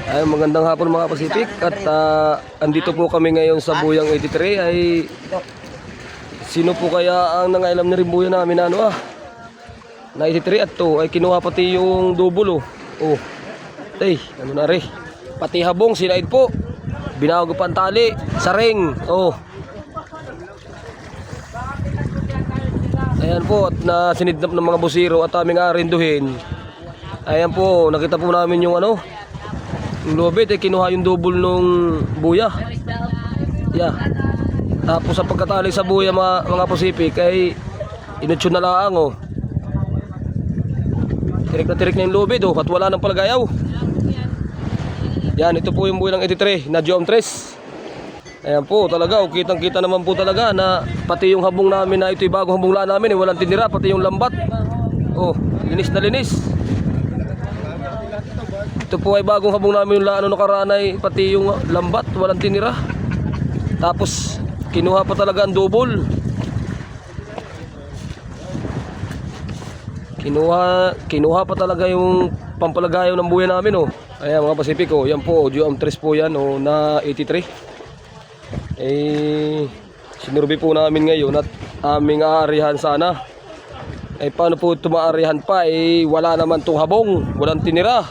Ay, magandang hapon mga Pacific at andito po kami ngayon sa Buyang 83. Ay sino po kaya ang nangailam na rin buya namin na na 83 at to ay kinuha pati yung double oh. Ay, ano na rin. Pati habong sinaid po. Binago pa ang tali sa ring. Oh. Ayan po at nasinidnap ng mga busiro at aming arinduhin. Ayan po, nakita po namin yung yung lobet ay kinuha yung double nung buya. Yeah. Tapos sa pagkatali sa buya mga Pacific ay inutsyon na lang Tirik na yung lobet at wala nang palagayaw. Yan, ito po yung buya ng 83 na geometries. Ayan po talaga, kitang kita naman po talaga na pati yung habong namin na ito'y bagong habong laan namin walang tinira, pati yung lambat. Oh, linis na linis. Ito po ay bagong habong namin yung laano nakaranay, pati yung lambat, walang tinira. Tapos, kinuha pa talaga ang double. Kinuha pa talaga yung pampalagayaw ng buhay namin Ayan mga Pacific yan po, geometries po yan na 83. Sinurvey po namin ngayon at aming aarihan sana. Paano po tumaarihan pa wala naman tong habong, walang tinira.